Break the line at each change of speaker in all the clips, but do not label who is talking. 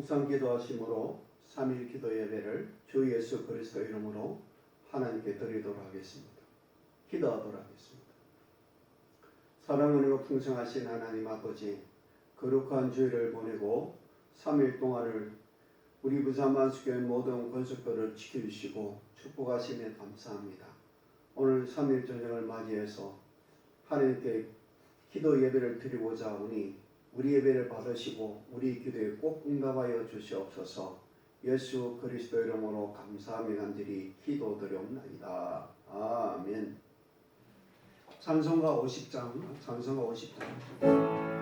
묵상 기도하심으로 3일 기도 예배를 주 예수 그리스도 이름으로 하나님께 드리도록 하겠습니다. 기도하도록 하겠습니다. 사랑하고 풍성하신 하나님 아버지, 거룩한 주일을 보내고 3일 동안을 우리 부산만수교회 모든 권속들을 지켜주시고 축복하시며 감사합니다. 오늘 3일 저녁을 맞이해서 하나님께 기도 예배를 드리고자 하오니 우리 예배를 받으시고 우리 기도에 꼭 응답하여 주시옵소서. 예수 그리스도 이름으로 감사하며 간절히 기도드리옵나이다. 아멘. 찬송가 50장, 찬송가 50장.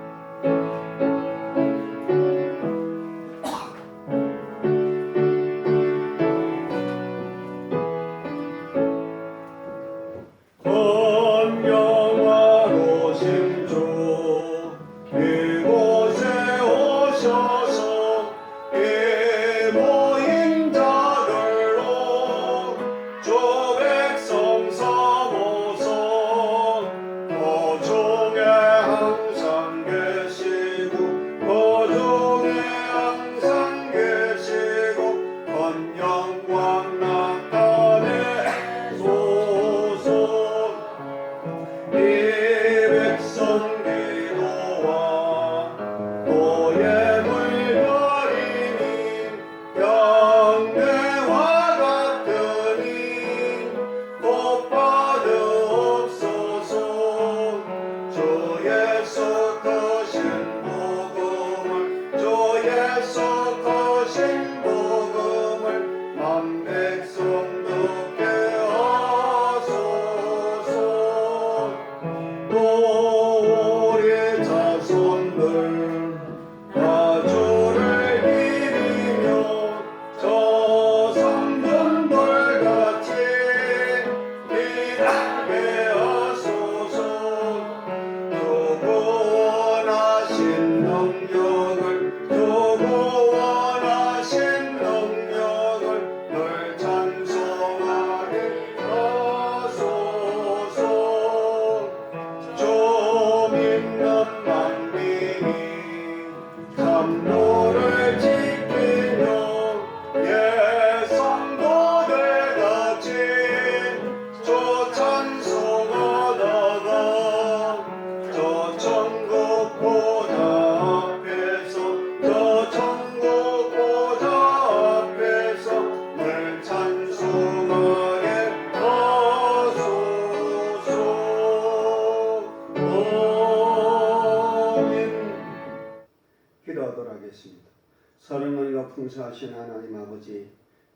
사랑하니가 풍성하신 하나님 아버지,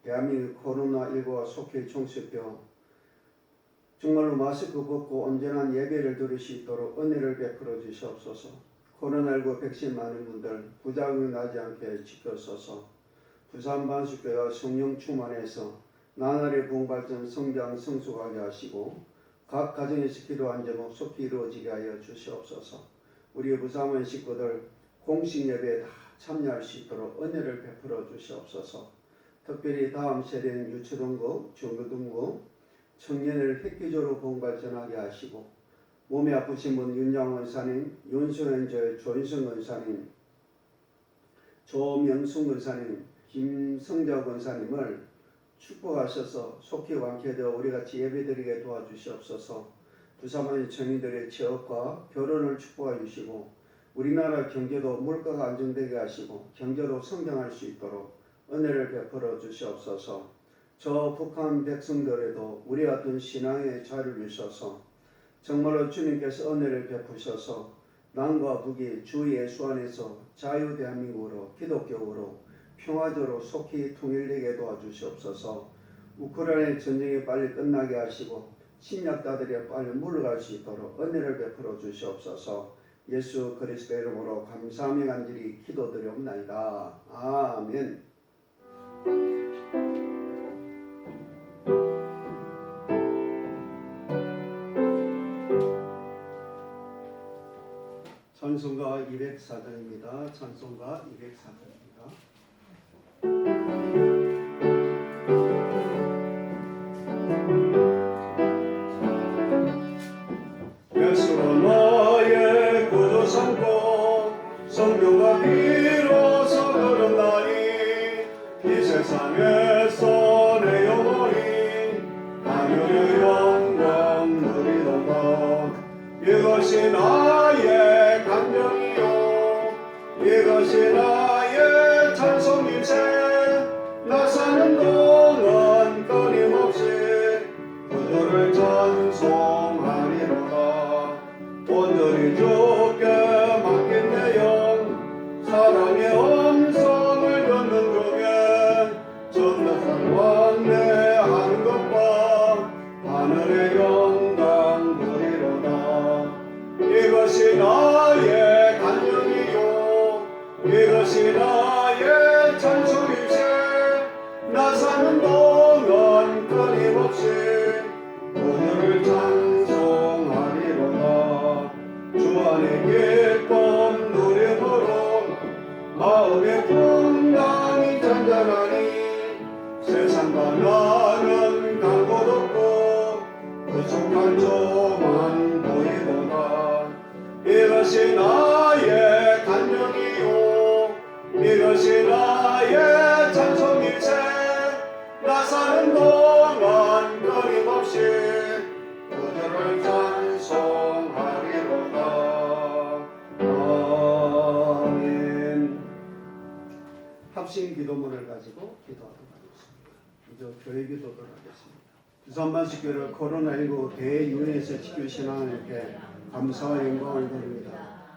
대한민국 코로나19와 속해 종식병 정말로 마스크 벗고 온전한 예배를 드릴 수 있도록 은혜를 베풀어 주시옵소서. 코로나19 백신 많은 분들 부작용이 나지 않게 지켜서서 부산 반수교회와 성령 충만해서 나날의 부흥발전 성장 성숙하게 하시고 각 가정에서 기도한 제목 속히 이루어지게 하여 주시옵소서. 우리 부산원 식구들 공식 예배에 다 참여할 수 있도록 은혜를 베풀어 주시옵소서. 특별히 다음 세대인 유초등부, 중고등부, 청년을 획기적으로 부흥발전하게 하시고 몸이 아프신 분 윤양 원사님, 윤수현저 조인성 원사님, 조명숙 원사님, 김성자 원사님을 축복하셔서 속히 완쾌되어 우리같이 예배드리게 도와주시옵소서. 부산의 청년들의 취업과 결혼을 축복해 주시고 우리나라 경제도 물가가 안정되게 하시고 경제로 성장할 수 있도록 은혜를 베풀어 주시옵소서. 저 북한 백성들에도 우리 같은 신앙의 자유를 주셔서 정말로 주님께서 은혜를 베푸셔서 남과 북이 주 예수 안에서 자유 대한민국으로 기독교로 평화적으로 속히 통일되게 도와주시옵소서. 우크라이나 전쟁이 빨리 끝나게 하시고 침략자들이 빨리 물러갈 수 있도록 은혜를 베풀어 주시옵소서. 예수 그리스도 이름으로 감사하며 간절히 기도드리옵나이다. 아멘. 찬송가 204장입니다. 찬송가 204장입니다. 예수가 나의 구주 삼고 성령과 비로소 걸었나니 이것이 나의 찬송일세 나 사는 동안 끊임없이 그들을 찬송하리로다 온전히 주께 맡긴 내 영 사랑의 음성을 듣는 중에 전능한 왕래하는 것과 하늘의 영광 보리로다 이것이 나의 간증이요 이것이 나의 찬송일세 나 사는 동안 끊임없이 그들을 찬송하리로다 주 안에 기쁨 누림으로 마음의 풍랑이 잔잔하니 세상과 나는 갈 곳 없고 부족한 저만 보이도다 이것이 나의 간증이요 이것이 나의 찬송일세 나 사는 동안 끊임없이 그들을 찬송하리로다 아멘. 합심 기도문을 가지고 기도하도록 하겠습니다. 이제 교회 기도를 하겠습니다. 부산만식교를 코로나19 대유행에서 지키신 하나님께 감사와 영광을 드립니다.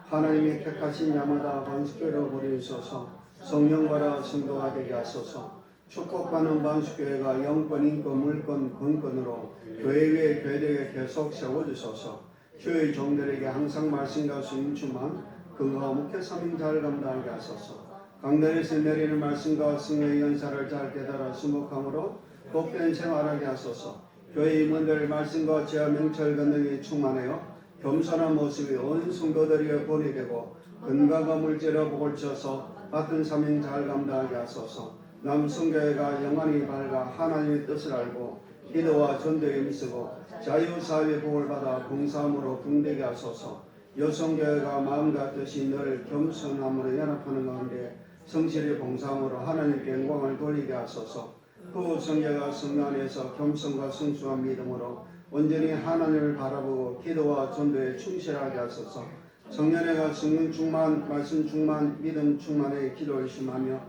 하나님이 택하신 야마다 반식교를 보내주셔서 성령과라 성도가 되게 하소서. 축복받는 반식교회가 영권, 인권, 물권, 권권으로 교회 위에 교회되게 계속 세워주소서. 교회 종들에게 항상 말씀과 수임충만 근거와 목회 사명 잘 감당하게 하소서. 강단에서 내리는 말씀과 승리의 연사를 잘 깨달아 수목함으로 복된 생활하게 하소서. 교회 임원들 말씀과 지하 명철 권능이 충만하여 겸손한 모습이 온 성도들에게 본이 되고 건강과 물질로 복을 주어서 같은 사명 잘 감당하게 하소서. 남성교회가 영원히 밝아 하나님의 뜻을 알고 기도와 전도에 힘쓰고 자유사회의 복을 받아 봉사함으로 분되게 하소서. 여성교회가 마음과 뜻이 늘 겸손함으로 연합하는 가운데 성실히 봉사함으로 하나님께 영광을 돌리게 하소서. 후성교회가 성령 안에서 겸손과 성숙한 믿음으로 온전히 하나님을 바라보고 기도와 전도에 충실하게 하소서. 청년회가 성령 충만, 말씀 충만, 믿음 충만에 기도를 심하며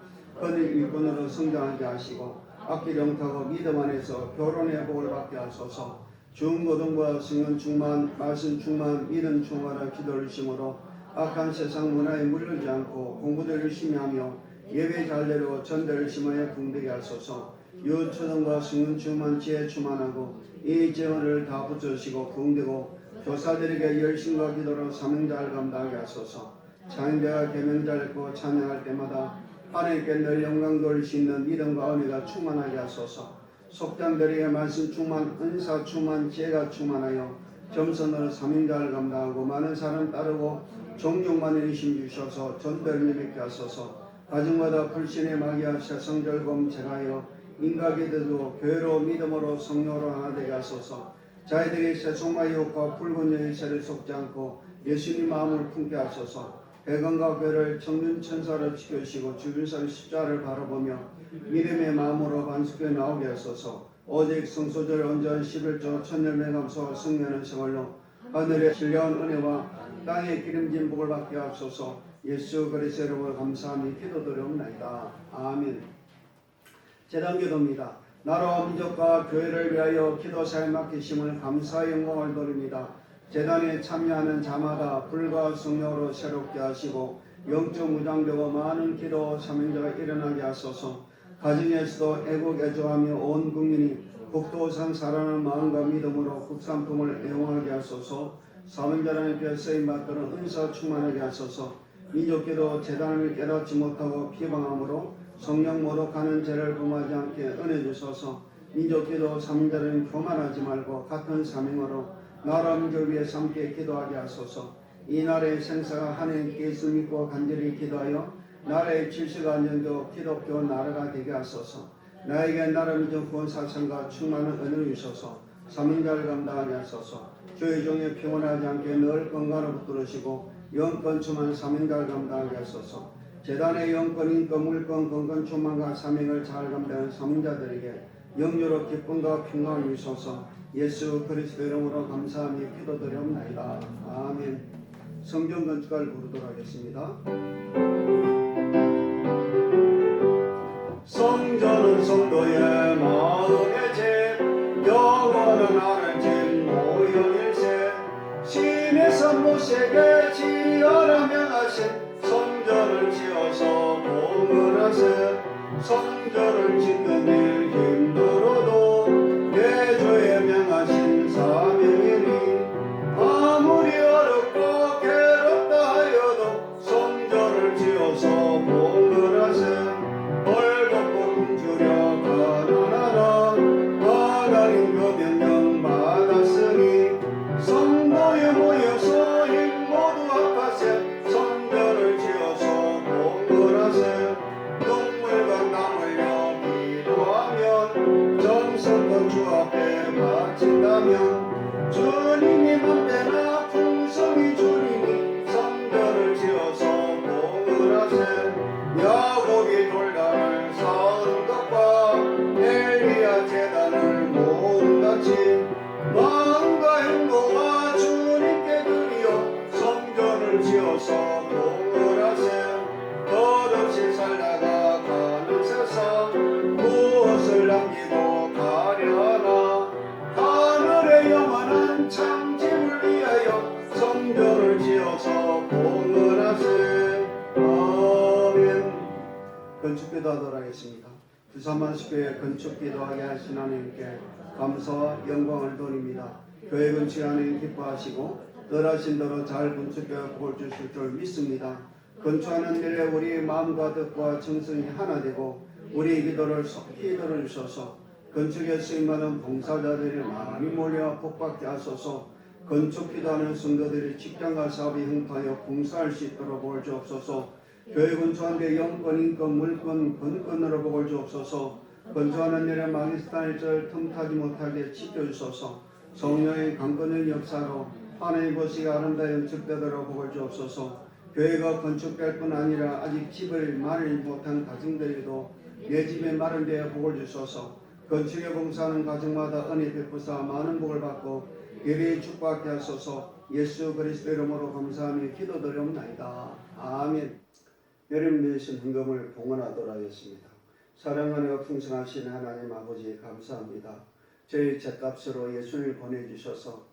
헌일 일꾼으로 성장하게 하시고 악기 영타고 믿음 안에서 결혼의 복을 받게 하소서. 중고등부와 성령 충만, 말씀 충만, 믿음 충만한 기도를 심으로 악한 세상 문화에 물들지 않고 공부를 열심히 하며 예배 잘 드리고 전도를 심하여 궁되게 하소서. 유초등과 성령 충만, 지혜 충만하고 이 재원을 다 붙여주시고 궁되고 교사들에게 열심과 기도로 사명자를 감당하게 하소서. 장인대가 계명자를 읽고 찬양할 때마다 하나님께 늘 영광 돌릴 수 있는 믿음과 은혜가 충만하게 하소서. 속장들에게 말씀 충만, 은사 충만, 지혜가 충만하여 겸손으로 사명자를 감당하고 많은 사람 따르고 존경받는 인심 주셔서 전도를 예비케 하소서. 가정마다 불신의 마귀와 세상절검 제하여 인가기도도 교회로 믿음으로 성령으로 하나 되게 하소서. 자기들이 세속마 유혹과 붉은 영의 속지 않고 예수님 마음을 품게 하소서. 백원과 교회를 청년천사로 지켜주시고 주변사의 십자를 바라보며 믿음의 마음으로 반석에 나오게 하소서. 오직 성소절 온전 11조 천열매 감사와 성령의 생활로 하늘의 신령한 은혜와 땅의 기름진 복을 받게 하소서. 예수 그리스도의 이름으로 감사하며 기도드리옵나이다. 아멘. 제단기도입니다. 나라와 민족과 교회를 위하여 기도사에 맡기심을 감사의 영광을 돌립니다. 재단에 참여하는 자마다 불과 성령으로 새롭게 하시고 영적 무장되고 많은 기도 사명자가 일어나게 하소서. 가정에서도 애국 애조하며 온 국민이 국도상 살아나는 마음과 믿음으로 국산품을 애용하게 하소서. 사명자라는 쓰임 받도록 은사 충만하게 하소서. 민족기도 재단을 깨닫지 못하고 비방함으로 성령 모독하는 죄를 범하지 않게 은혜 주소서. 민족기도 사명자는 교만하지 말고 같은 사명으로 나라 민족을 위해서 함께 기도하게 하소서. 이 나라의 생사가 하나님께 있을 믿고 간절히 기도하여 나라의 질서가 안정되고 기독교 나라가 되게 하소서. 나에게 나라 민족 구원 사상과 충만한 은혜를 주셔서 사명자를 감당하게 하소서. 주의 종에 피곤하지 않게 늘 건강을 붙들으시고 영권 충만 사명자를 감당하게 하소서. 재단의 영권, 인권, 물권, 건권 충만과 사명을 잘 감당하는 사명자들에게 영유로 기쁨과 평강을 주소서. 예수 그리스도 이름으로 감사하며 기도드리옵나이다. 아멘. 성경 건축가를 부르도록 하겠습니다. 봉헌하세 성전을 짓는 일 힘들어도 내 주에 명하신 사명이니 아무리 어렵고 괴롭다 하여도 성전을 지어서 봉헌하세 벌받고 굶주려 가난하라 하나님 그 명령 받았으니 성도에 모여서 일 모두 합하세 성전을 지어서 봉헌하세 눈물과 땀 흘려 기도하면 정성껏 주 앞에 바친다면 주님이 맘대나 풍성히 주리니 성전을 지어서 봉헌하세 야곱이 돌단을 쌓은 것과 엘리야 제단을 모음같이 마음과 행동과 주님께 드리어 성전을 지어서 봉헌하세 덧없이 살다가 가는 세상 무엇을 남기고 가려나 하늘의 영원한 창짐을 위하여 성전을 지어서 봉헌하세 아멘. 건축기도 하도록 하겠습니다. 두산만수교회 건축기도하게 하신 하나님께 감사와 영광을 돌립니다. 교회 건축 하나님 기뻐하시고 널하신 대로 잘 건축되어 복을 주실 줄 믿습니다. 건축하는 일에 우리 마음과 뜻과 정성이 하나 되고 우리 기도를 속히 들어주셔서 건축에 쓰임받은 봉사자들이 많이 몰려 복받게 하소서. 건축 기도하는 성도들이 직장과 사업이 흥하여 봉사할 수 있도록 복을 주옵소서. 교회 건축하는데 영권, 인권, 물권, 건건으로 복을 주옵소서. 건축하는 일에 마귀스탄의 절 틈타지 못하게 지켜주소서. 성령의 강건의 역사로 하나님 보시기 아름다운 연축되도록 복을 주옵소서. 교회가 건축될 뿐 아니라 아직 집을 마련하지 못한 가정들에도 내 집에 마련되어 복을 주소서. 건축에 봉사하는 가정마다 은혜 베푸사 많은 복을 받고 예배에 축복하게 하소서. 예수 그리스도 이름으로 감사하며 기도드리옵나이다. 아멘. 여러분 주신 헌금을 봉헌하도록 하겠습니다. 사랑하며 풍성하신 하나님 아버지 감사합니다. 저희 죗값으로 예수를 보내주셔서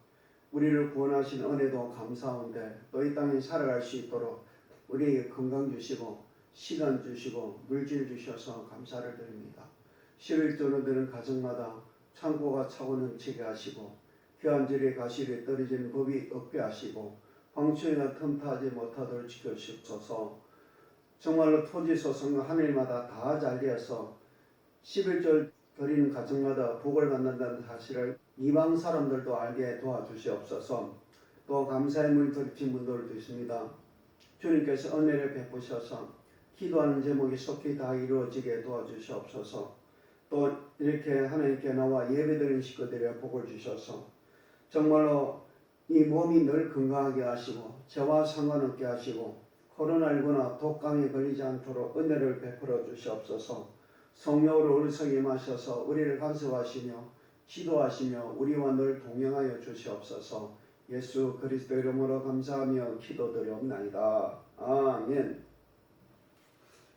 우리를 구원하신 은혜도 감사한데 또 이 땅에 살아갈 수 있도록 우리에게 건강 주시고 시간 주시고 물질 주셔서 감사를 드립니다. 11조는 되는 가정마다 창고가 차고 넘치게 하시고 귀한질의 가시를 떨어지는 법이 없게 하시고 황초에나 틈타지 못하도록 지켜주옵소서. 정말로 토지 소송과 하늘마다 다 잘되어서 11절 드리는 가정마다 복을 받는다는 사실을 이방 사람들도 알게 도와주시옵소서. 또 감사의 물 드리신 분들도 있습니다. 주님께서 은혜를 베푸셔서 기도하는 제목이 속히 다 이루어지게 도와주시옵소서. 또 이렇게 하나님께 나와 예배드리는 식구들의 복을 주셔서 정말로 이 몸이 늘 건강하게 하시고 죄와 상관없게 하시고 코로나19나 독감에 걸리지 않도록 은혜를 베풀어 주시옵소서. 성령으로 울성이 마셔서 우리를 간섭하시며 지도하시며 우리와 늘 동행하여 주시옵소서. 예수 그리스도 이름으로 감사하며 기도드리옵나이다. 아멘.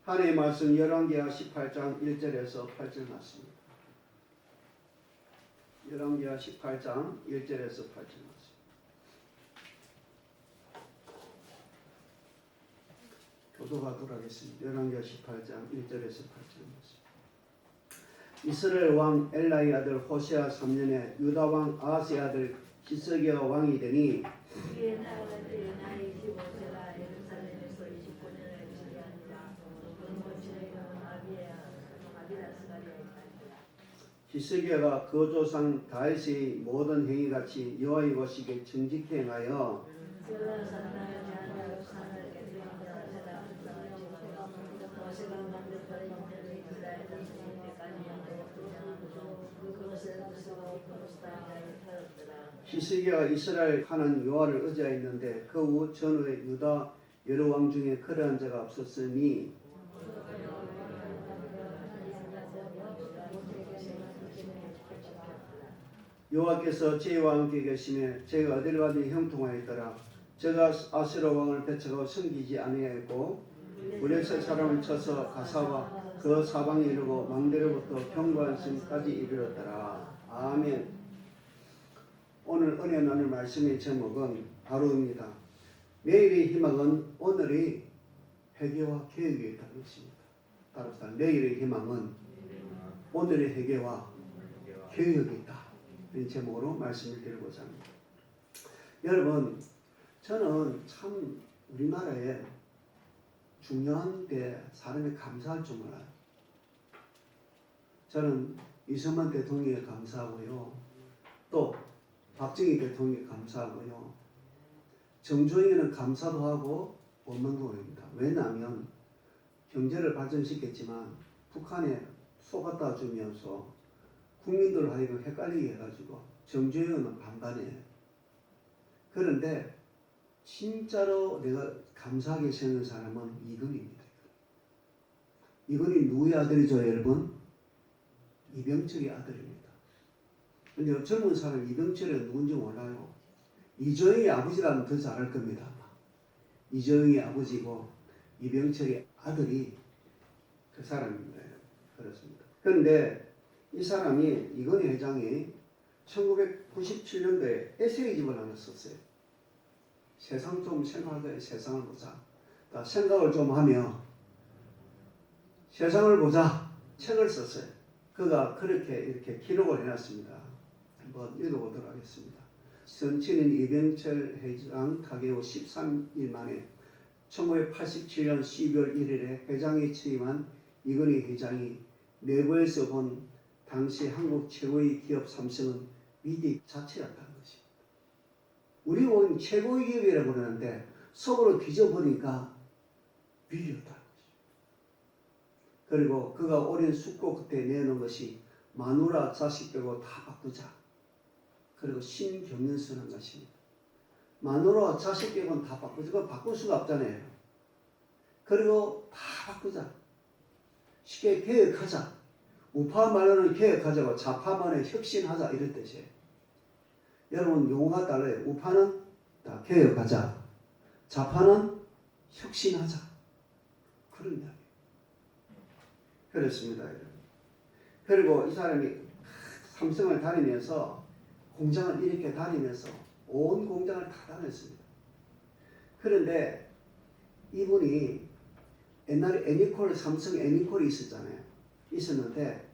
하나님의 말씀 열왕기하 18장 1절에서 8절 말씀입니다. 열왕기하 18장 1절에서 8절 말씀. 교도하도록 하겠습니다. 열왕기하 18장 1절에서 8절 말씀. 이스라엘 왕 엘라의 아들 호세아 3년에 유다 왕 아하스의 아들 히스기야 왕이 되니 히스기야가 그 조상 다윗의 모든 행위같이 여호와의 보시기에 정직히 행하여 히스기야가 이스라엘 하나님 여호와를 의지하였는데 그 후 전후에 유다 여러 왕 중에 그러한 자가 없었으니 여호와께서 저희와 함께 계시며 저희가 어디를 가든지 형통하였더라. 제가 아스로 왕을 배척하고 섬기지 아니하였고 블레셋 사람을 쳐서 가사와 그 사방에 이르고 망대로부터 경관심까지 이르렀더라. 아멘. 오늘 은혜 나눌 말씀의 제목은 바로입니다. 내일의 희망은 오늘의 회개와 개혁에 달려 있습니다. 따라서 내일의 희망은 오늘의 회개와 교육이 있다. 이런 제목으로 말씀을 드리고자 합니다. 여러분, 저는 참 우리나라에 중요한 데 사람이 감사할 줄 몰라요. 저는 이승만 대통령에 감사하고요. 또 박정희 대통령에 감사하고요. 정조영에는 감사도 하고 원망도 합니다. 왜냐하면 경제를 발전시켰지만 북한에 쏘갔다 주면서 국민들 하여금 헷갈리게 해가지고 정조영은 반반이에요. 그런데 진짜로 내가 감사하게 생긴 사람은 이근희입니다. 이근희 누구의 아들이죠, 여러분? 이병철의 아들입니다. 근데 젊은 사람 이병철이 누군지 몰라요. 이조영의 아버지라면 더 잘할 겁니다. 이조영의 아버지고 이병철의 아들이 그 사람입니다. 그렇습니다. 그런데 이 사람이 이건희 회장이 1997년도에 에세이집을 하나 썼어요. 세상 좀 생각하자. 세상을 보자. 생각을 좀 하며 세상을 보자. 책을 썼어요. 그가 그렇게 이렇게 기록을 해놨습니다. 한번 읽어보도록 하겠습니다. 선친인 이병철 회장 타계 후 13일 만에 1987년 12월 1일에 회장에 취임한 이건희 회장이 내부에서 본 당시 한국 최고의 기업 삼성은 위기 자체였다는 것입니다. 우리 보면 최고의 기업이라고 그러는데 속으로 뒤져보니까 위기였다는 것입니다. 그리고 그가 오랜 숙고 끝에 내놓은 것이 마누라 자식 빼고 다 바꾸자. 그리고 신경연 쓰는 것입니다. 마누라와 자식 빼고는 다 바꾸자. 그거 바꿀 수가 없잖아요. 그리고 다 바꾸자. 쉽게 개혁하자. 우파 말로는 개혁하자고 좌파 말로는 혁신하자 이런 뜻이에요. 여러분 용어가 달라요. 우파는 다 개혁하자. 좌파는 혁신하자. 그런 이야기예요. 그렇습니다. 여러분. 그리고 이 사람이 삼성을 다니면서 공장을 이렇게 다니면서 온 공장을 다 다녔습니다. 그런데 이분이 옛날에 애니콜, 삼성 애니콜이 있었잖아요. 있었는데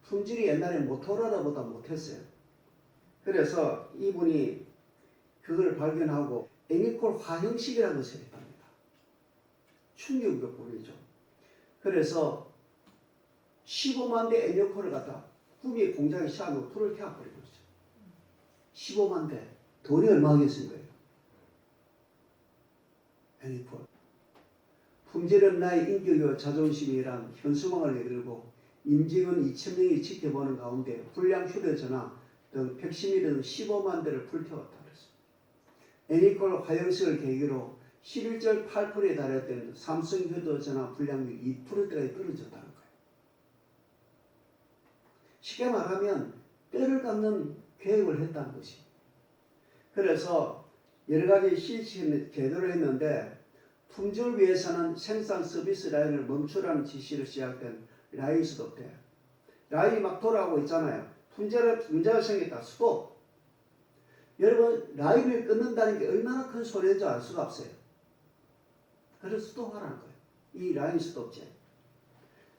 품질이 옛날에 모토로라보다 못했어요. 그래서 이분이 그걸 발견하고 애니콜 화형식이라는 것을 했답니다. 충격적이죠. 그래서 15만 대 애니콜을 갖다 구미 공장에 씌워놓고 불을 켜버린 거죠. 15만 대. 돈이 얼마겠은 거예요. 애니콜. 품질은 나의 인격이와 자존심이란 현수막을 내들고 임직원 2,000명이 지켜보는 가운데 불량 휴대전화 등 110일은 15만 대를 불태웠다 그랬습니다. 애니콜 화형식을 계기로 11절 8%에 달했던 삼성 휴대전화 불량률이 2%까지 떨어졌다는 거예요. 쉽게 말하면 뼈를 깎는 계획을 했다는 것이. 그래서 여러 가지 실시는 제도를 했는데 품질을 위해서는 생산 서비스 라인을 멈추라는 지시로 시작된 라인 스톱 때 라인이 막 돌아가고 있잖아요. 문제가 생겼다. 스톱. 여러분 라인을 끊는다는 게 얼마나 큰 소리인지 알 수가 없어요. 그래서 스톱하라는 거예요. 이 라인 스톱제.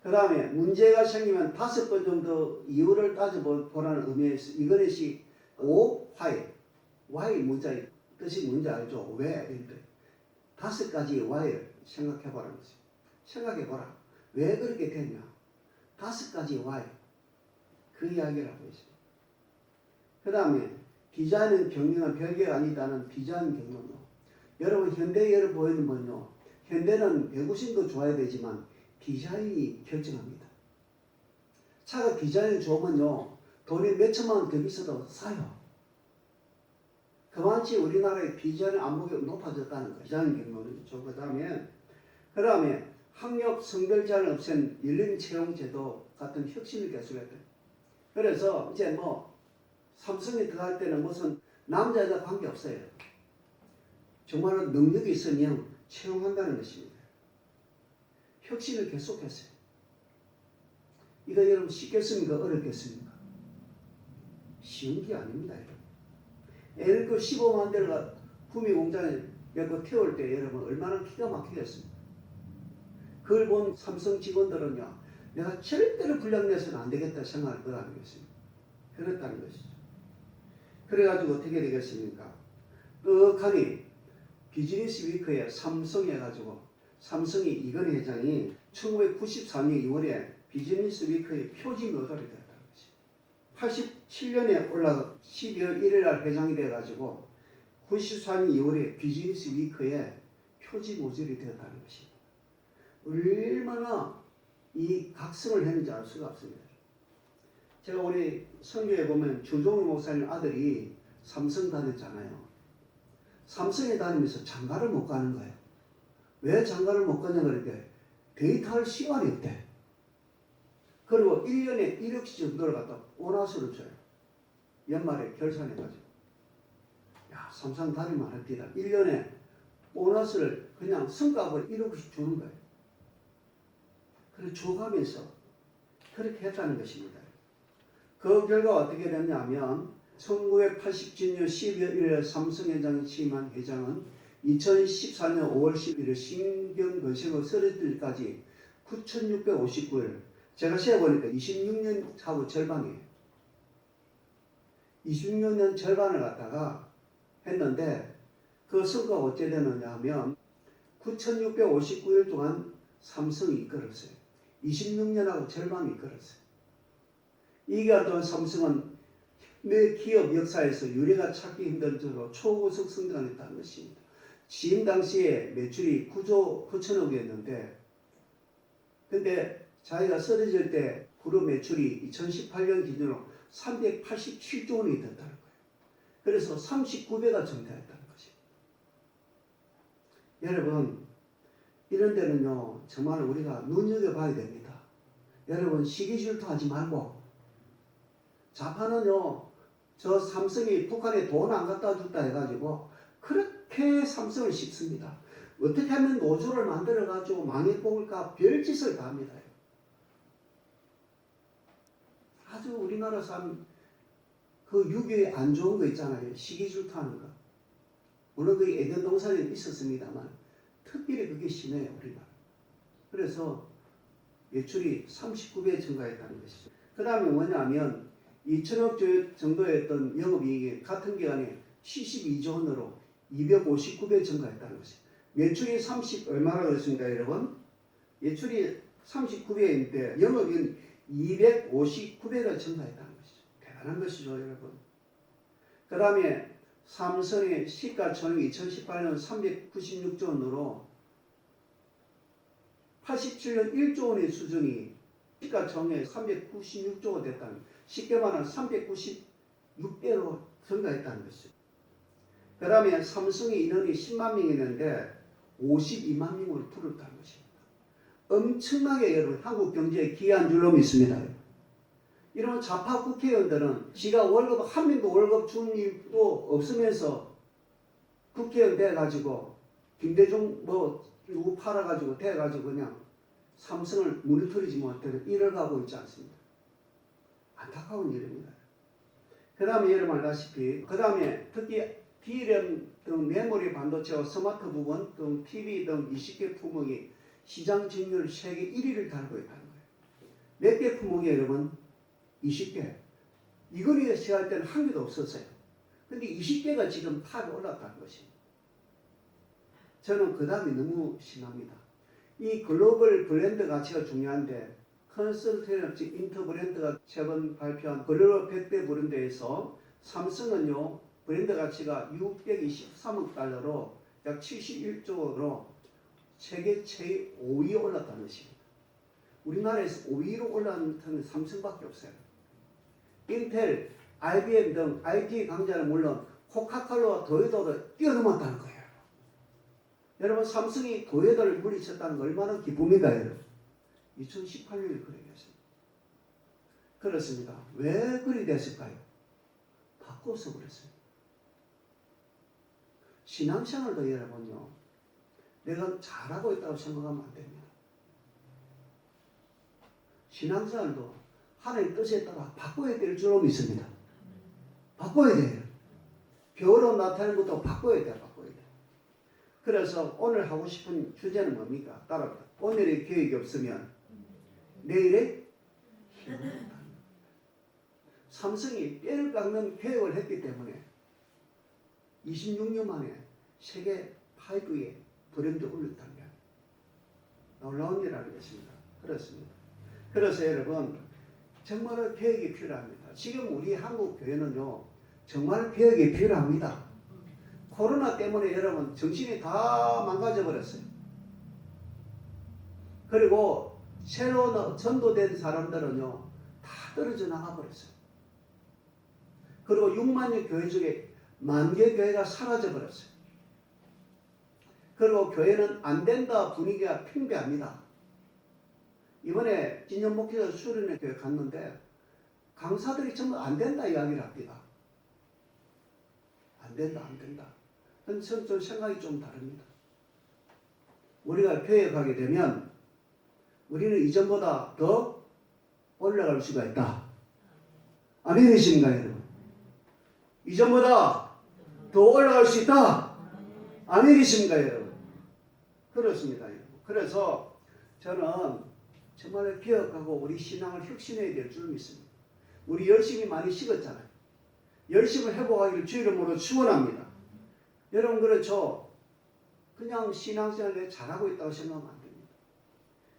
그 다음에 문제가 생기면 5번 정도 이유를 따져보라는 의미에서 이것이 O, why 문자의 뜻이 뭔지 알죠? 왜? 이런데 5가지 why를 생각해보라는 거죠. 생각해보라. 왜 그렇게 됐냐? 5가지 why. 그 이야기를 하고 있습니다. 그 다음에 디자인은 경영은 별개가 아니다는 디자인 경영도. 여러분 현대 예를 보이면요. 현대는 배구심도 좋아야 되지만 디자인이 결정합니다. 차가 디자인이 좋으면요. 돈이 몇 천만 원 더 비싸도 사요. 그만치 우리나라의 디자인 안목이 높아졌다는 거예요. 디자인 경로죠. 그 다음에 학력 성별 제한을 없앤 열린 채용 제도 같은 혁신을 계속했다. 그래서 이제 삼성에 들어갈 때는 무슨 남자 여자 관계 없어요. 정말로 능력이 있으면 채용한다는 것입니다. 혁신을 계속했어요. 이거 여러분 쉽겠습니까? 어렵겠습니까? 쉬운 게 아닙니다. 애를 그 15만 대를 구미 공장에 태울 때 여러분 얼마나 기가 막히겠습니까? 그걸 본 삼성 직원들은요, 내가 절대로 불량내서는 안 되겠다 생각을 거라는 것입니다. 그렇다는 것이죠. 그래가지고 어떻게 되겠습니까? 끝하니 비즈니스 위크에 삼성 해가지고 삼성이 이건희 회장이 1994년 2월에 비즈니스 위크의 표지 모델이 되었다는 것입니다. 87년에 올라가 12월 1일 날 회장이 돼가지고 94년 2월에 비즈니스 위크의 표지 모델이 되었다는 것입니다. 얼마나 이 각성을 했는지 알 수가 없습니다. 제가 우리 성경에 보면 주종우 목사님 아들이 삼성 다녔잖아요. 삼성에 다니면서 장가를 못 가는 거예요. 왜 장가를 못 가냐 그러니까 데이트할 시간이 없대. 그리고 1년에 1억씩 정도를 갖다 보너스를 줘요. 연말에 결산해가지고. 야, 삼성 다니면 할 때다. 1년에 보너스를 그냥 성과급을 1억씩 주는 거예요. 그래서 줘가면서 그렇게 했다는 것입니다. 그 결과 어떻게 됐냐면 1987년 12월 1일 삼성 회장이 취임한 회장은 2014년 5월 11일 신경건설로 쓰러질 때까지 9,659일, 제가 세어보니까 26년 차고 절반이에요. 26년 절반을 갖다가 했는데 그 성과가 어찌 되느냐 하면 9,659일 동안 삼성이 이끌었어요. 26년하고 절반이 이끌었어요. 이 기간 동안 삼성은 내 기업 역사에서 유례가 찾기 힘들 정도로 초고속 성장했다는 것입니다. 취임 당시에 매출이 9조 9천억이었는데 근데 자기가 쓰러질 때 그룹 매출이 2018년 기준으로 387조 원이 됐다는 거예요. 그래서 39배가 증가했다는 것입니다. 여러분, 이런 데는요 정말 우리가 눈여겨봐야 됩니다. 여러분, 시기질투하지 말고, 자파는요 저 삼성이 북한에 돈 안 갖다 줬다 해가지고 그렇게 삼성을 씹습니다. 어떻게 하면 노조를 만들어가지고 망해볼까 별짓을 다 합니다. 아주 우리나라 사람 그 유교에 안 좋은 거 있잖아요. 시기질투하는 거. 물론 그게 애견 동산에 있었습니다만 특별히 그게 심해요, 우리나라. 그래서 매출이 39배 증가했다는 것이죠. 그 다음에 뭐냐면 2천억 정도였던 영업이익이 같은 기간에 72조 원으로 259배 증가했다는 것이죠. 매출이 얼마라고 했습니까, 여러분? 매출이 39배인데 영업이익은 259배가 증가했다는 것이죠. 대단한 것이죠, 여러분. 그 다음에 삼성의 시가총액이 2018년 396조 원으로 87년 1조 원의 수준이 시가총액 396조가 됐다는, 쉽게 말하면 396배로 증가했다는 것이죠. 그 다음에 삼성의 인원이 10만 명이었는데 52만 명으로 줄었다는 것입니다. 엄청나게 여러분 한국 경제에 기여한 줄로 믿습니다. 이런 좌파 국회의원들은 지가 월급 한 명도 월급 준 일도 없으면서 국회의원 돼가지고 김대중 누구 팔아가지고 돼가지고 그냥 삼성을 무너뜨리지 못하는 일을 가고 있지 않습니다. 안타까운 일입니다. 그 다음에 여러분 알다시피 그 다음에 특히 DRAM 등 메모리 반도체와 스마트 부분 등 TV 등 20개 품목이 시장 점유율 세계 1위를 달고 있다는 거예요. 몇 개 품목이 여러분? 20개. 이거리에 시작할 때는 한 개도 없었어요. 근데 20개가 지금 탑에 올랐다는 것입니다. 저는 그 다음이 너무 심합니다. 이 글로벌 브랜드 가치가 중요한데 컨설턴트 인터브랜드가 최근 발표한 글로벌 100대 브랜드에서 삼성은요 브랜드 가치가 623억 달러로 약 71조로 세계 최 5위에 올랐다는 것입니다. 우리나라에서 5위로 올라간 건 삼성밖에 없어요. 인텔, IBM 등 IT 강자는 물론 코카콜라와 도요타도 뛰어넘었다는 거예요. 여러분, 삼성이 도요타를 물리쳤다는 거 얼마나 기쁩니까, 여러분? 2018년에 그렇게 됐습니다. 그렇습니다. 왜 그리 됐을까요? 바꿔서 그랬습니다. 신앙생활도 여러분요, 내가 잘하고 있다고 생각하면 안 됩니다. 신앙생활도 하나님의 뜻에 따라 바꿔야 될 줄로 믿습니다. 바꿔야 돼요. 벼로 나타나는 것도 바꿔야 돼요. 바꿔야 돼요. 그래서 오늘 하고 싶은 주제는 뭡니까? 따라합니다. 오늘의 계획이 없으면 내일의 희망이 없다. 삼성이 뼈를 깎는 계획을 했기 때문에 26년 만에 세계 5위에 브랜드 올렸다는 게 놀라운 일 아니겠습니까? 그렇습니다. 그래서 여러분 정말 개혁이 필요합니다. 지금 우리 한국 교회는요 정말 개혁이 필요합니다. 코로나 때문에 여러분 정신이 다 망가져 버렸어요. 그리고 새로 전도된 사람들은요 다 떨어져 나가 버렸어요. 그리고 6만여 교회 중에 10,000개 교회가 사라져 버렸어요. 그리고 교회는 안 된다 분위기가 팽배합니다. 이번에 진영 목회자 수련회 교회 갔는데 강사들이 전부 안 된다 이야기를 합니다. 안 된다, 안 된다. 저는 좀 생각이 좀 다릅니다. 우리가 교회 가게 되면 우리는 이전보다 더 올라갈 수가 있다. 아멘이신가요, 여러분? 이전보다 더 올라갈 수 있다. 아멘이신가요, 여러분? 그렇습니다. 여러분. 그래서 저는 정말 기억하고 우리 신앙을 혁신해야 될 줄 믿습니다. 우리 열심히 많이 식었잖아요. 열심을 회복하기를 주 이름으로 축원합니다. 여러분 그렇죠? 그냥 신앙생활을 잘하고 있다고 생각하면 안 됩니다.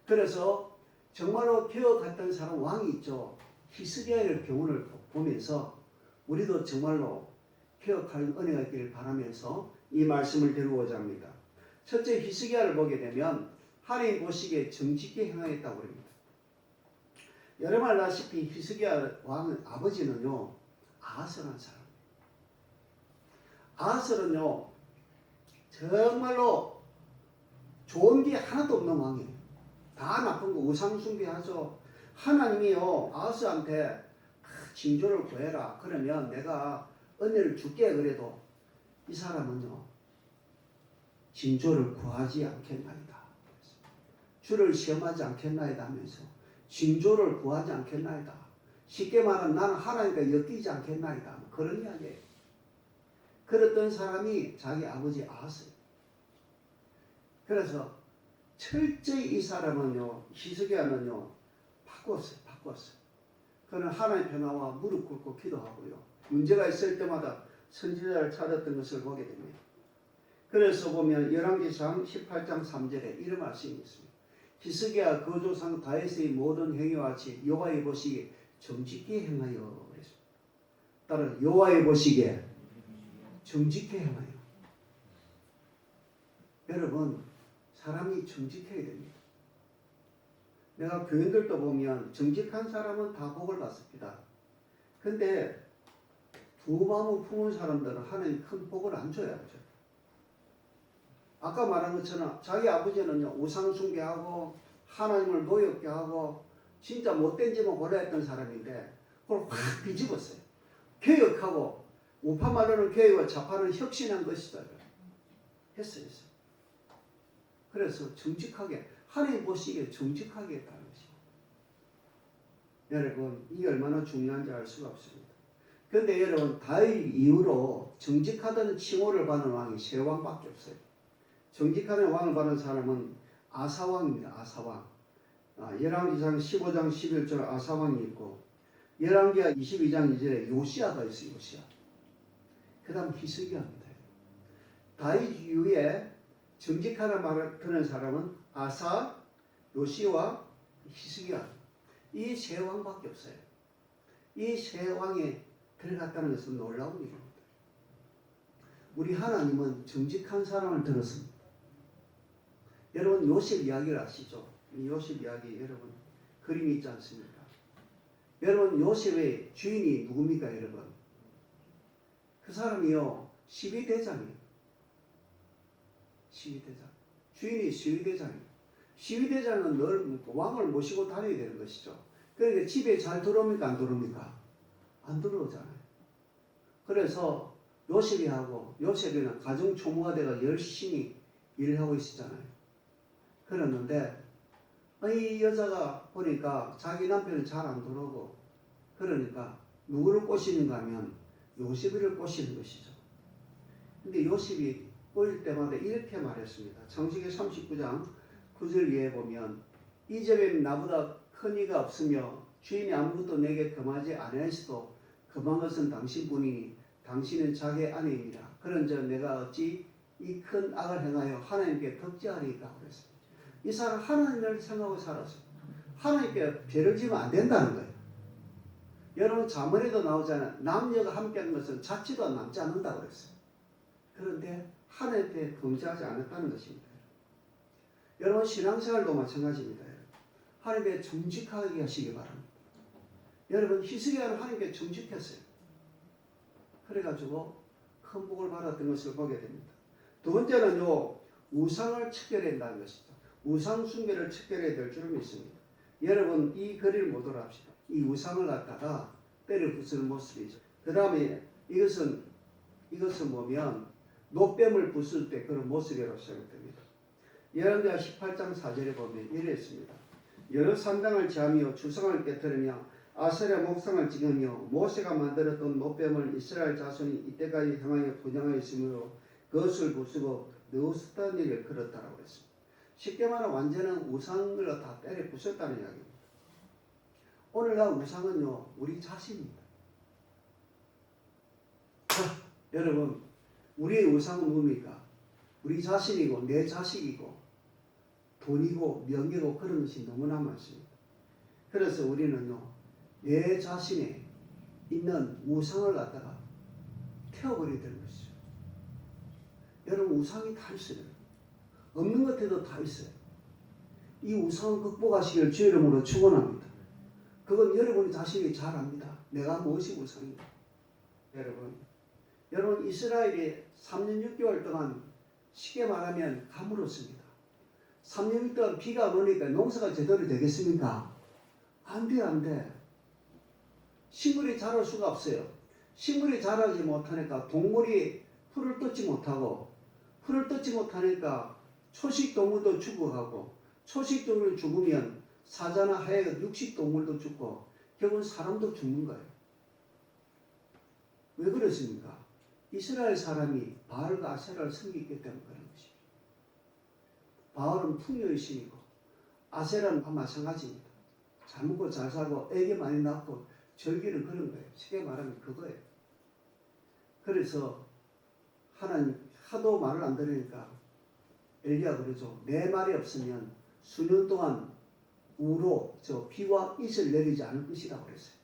그래서 정말로 기억했던 사람 왕이 있죠. 히스기야의 경우를 보면서 우리도 정말로 기억할 은혜가 있기를 바라면서 이 말씀을 드리고자 합니다. 첫째 히스기야를 보게 되면 하나님 보시기에 정직히 행하였다고 합니다. 여러분 알다시피 히스기야 왕의 아버지는요 아하스라는 사람. 아하스는요 정말로 좋은 게 하나도 없는 왕이에요. 다 나쁜 거 우상 숭배하죠. 하나님이요 아하스한테 징조를 구해라. 그러면 내가 은혜를 줄게. 그래도 이 사람은요 징조를 구하지 않겠나이다. 주를 시험하지 않겠나이다 하면서 징조를 구하지 않겠나이다. 쉽게 말하면 나는 하나님과 엮이지 않겠나이다. 그런 이야기예요. 그랬던 사람이 자기 아버지 아하스예요. 그래서 철저히 이 사람은요 히스기야는요 바꿨어요. 그는 하나님 변화와 무릎 꿇고 기도하고요. 문제가 있을 때마다 선지자를 찾았던 것을 보게 됩니다. 그래서 보면 열왕기상 18장 3절에 이런 말씀이 있습니다. 히스기야 그 조상 다윗의 모든 행위와 같이 여호와의 보시기에 정직히 행하여 그랬습니다. 따라 여호와의 보시기에 정직히 행하여. 여러분 사람이 정직해야 됩니다. 내가 교인들도 보면 정직한 사람은 다 복을 받습니다. 근데 두 마음을 품은 사람들은 하나님 큰 복을 안 줘야 하죠. 아까 말한 것처럼 자기 아버지는요 우상 숭배하고 하나님을 노엽게 하고 진짜 못된 짓만 골라 했던 사람인데 그걸 확 뒤집었어요. 개혁하고 우파 말로는 개혁과 좌파는 혁신한 것이다 했어요. 그래서 정직하게 하나님 보시기에 정직하게 했다는 것입니다. 여러분 이게 얼마나 중요한지 알 수가 없습니다. 그런데 여러분 다윗 이후로 정직하다는 칭호를 받는 왕이 세 왕밖에 없어요. 정직하는 왕을 받은 사람은 아사왕입니다. 아사왕. 열왕기상 15장 11절 아사왕이 있고 열왕기하 22장 2절에 요시야가 있어요. 요시야. 그 다음 히스기야입니다. 다윗 이후에 정직하다는 말을 듣는 사람은 아사, 요시와 히스기야. 이 세 왕밖에 없어요. 이 세 왕에 들어갔다는 것은 놀라운 일입니다. 우리 하나님은 정직한 사람을 들었습니다. 여러분 요셉 이야기를 아시죠? 이 요셉 이야기 여러분 그림이 있지 않습니까? 여러분 요셉의 주인이 누굽니까 여러분? 그 사람이요 12대장이에요. 12대장. 주인이 12대장이에요. 12대장은 늘 왕을 모시고 다녀야 되는 것이죠. 그러니까 집에 잘 들어옵니까 안 들어옵니까? 안 들어오잖아요. 그래서 요셉이는 가정총무가 돼가 열심히 일을 하고 있었잖아요. 그랬는데 이 여자가 보니까 자기 남편은 잘 안 들어오고 그러니까 누구를 꼬시는가 하면 요셉이를 꼬시는 것이죠. 근데 요셉이 꼬일 때마다 이렇게 말했습니다. 창세기 39장 9절 이하에 보면 이제는 나보다 큰 이가 없으며 주인이 아무것도 내게 금하지 아니하시도 금한 것은 당신뿐이니 당신은 자기 아내입니다. 그런즉 내가 어찌 이 큰 악을 행하여 하나님께 덕지하리까 그랬습니다. 이 사람 하나님을 생각하고 살았어요. 하나님께 죄를 지면 안 된다는 거예요. 여러분 자문에도 나오잖아요. 남녀가 함께한 것은 자치도 남지 않는다고 그랬어요. 그런데 하나님께 범죄하지 않았다는 것입니다. 여러분 신앙생활도 마찬가지입니다. 하나님께 정직하게 하시기 바랍니다. 여러분 히스기야는 하나님께 정직했어요. 그래가지고 큰 복을 받았던 것을 보게 됩니다. 두 번째는요, 우상을 척결해야 한다는 것이죠. 우상 숭배를 척결해야 될 줄을 믿습니다. 여러분 이 거리를 못 돌아합시다. 이 우상을 갖다가 때려 부수는 모습이죠. 그 다음에 이것은 보면 노뱀을 부술 때 그런 모습이라고 생각됩니다. 예레미야 18장 4절에 보면 이랬습니다. 여러 산당을 제하며 주상을 깨뜨리며 아세라 목상을 찍으며 모세가 만들었던 노뱀을 이스라엘 자손이 이때까지 향하여 분양하였으므로 그것을 부수고 넣었다는 일을 그렇다라고 했습니다. 쉽게 말하면 완전한 우상을 다 때려 부쉈다는 이야기입니다. 오늘날 우상은요 우리 자신입니다. 여러분 우리의 우상은 뭡니까? 우리 자신이고 내 자식이고 돈이고 명예고 그런 것이 너무나 많습니다. 그래서 우리는요 내 자신에 있는 우상을 갖다가 태워버려야 되는 것이죠. 여러분 우상이 다 있어요. 없는 것 같아도 다 있어요. 이 우상을 극복하시길 주의 이름으로 축원합니다. 그건 여러분이 자신이 잘 압니다. 내가 무엇이 우상인가. 여러분 이스라엘이 3년 6개월 동안 쉽게 말하면 가물었습니다. 3년 동안 비가 안 오니까 농사가 제대로 되겠습니까? 안 돼, 안 돼. 식물이 자랄 수가 없어요. 식물이 자라지 못하니까 동물이 풀을 뜯지 못하고 풀을 뜯지 못하니까 초식 동물도 죽어가고 초식 동물 죽으면 사자나 하여간 육식 동물도 죽고 결국은 사람도 죽는 거예요. 왜 그렇습니까? 이스라엘 사람이 바알과 아세라를 섬기기 때문에 그런 것입니다. 바알은 풍요의 신이고 아세라는 마찬가지입니다. 잘 먹고 잘 살고 애기 많이 낳고 절기는 그런 거예요. 쉽게 말하면 그거예요. 그래서 하나님 하도 말을 안 들으니까 엘리야가 그러죠. 내 말이 없으면 수년 동안 우로 비와 이슬 내리지 않을 것이라고 그랬어요.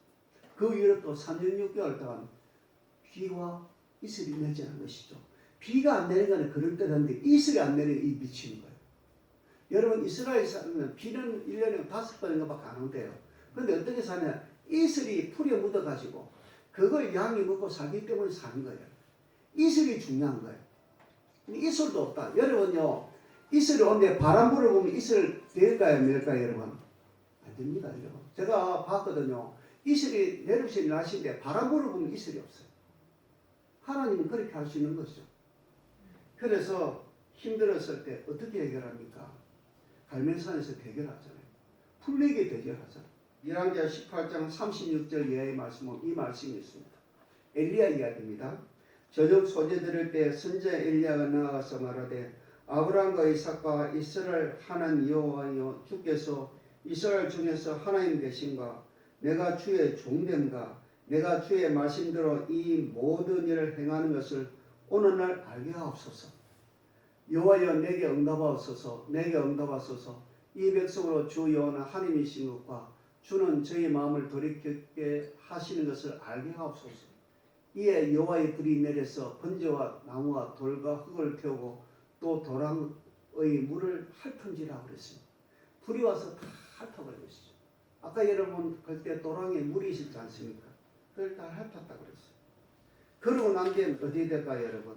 그 이후로 또 3년 6개월 동안 비와 이슬이 내리지 않은 것이죠. 비가 안 내리는 건 그럴 때는데 이슬이 안 내리는 이 미치는 거예요. 여러분 이스라엘 사람은 비는 1년에 5번인가밖에 안 온대요. 그런데 어떻게 사냐? 이슬이 풀에 묻어가지고 그걸 양이 먹고 살기 때문에 사는 거예요. 이슬이 중요한 거예요. 이슬도 없다. 여러분요 이슬이 오는데 바람 불어보면 이슬 될까요? 멸까요? 여러분? 안 됩니다. 여러분. 제가 봤거든요. 이슬이 내리시는 날씨인데 바람 불어보면 이슬이 없어요. 하나님은 그렇게 할 수 있는 것이죠. 그래서 힘들었을 때 어떻게 해결합니까? 갈멜산에서 대결하잖아요. 풀리게 대결하잖아요. 열왕기하 18장 36절 이하의 말씀은 이 말씀이 있습니다. 엘리야 이야기입니다. 저녁 소재 들을 때 선지자 엘리야가 나아가서 말하되 아브라함과 이삭과 이스라엘 하나님 여호와여 주께서 이스라엘 중에서 하나님 되신가 내가 주의 종됨가 내가 주의 말씀대로 이 모든 일을 행하는 것을 오늘날 알게 하옵소서. 여호와여 내게 응답하옵소서. 내게 응답하소서. 이 백성으로 주 여호와는 하나님이신 것과 주는 저희 마음을 돌이키게 하시는 것을 알게 하옵소서. 이에 여호와의 불이 내려서 번제와 나무와 돌과 흙을 태우고 또 도랑의 물을 핥은지라 그랬습니다. 불이 와서 다 핥아버린 것이죠. 아까 여러분 그때 도랑에 물이 있지 않습니까? 그걸 다 핥았다 그랬어요. 그러고 난 뒤에 어디 될까요 여러분?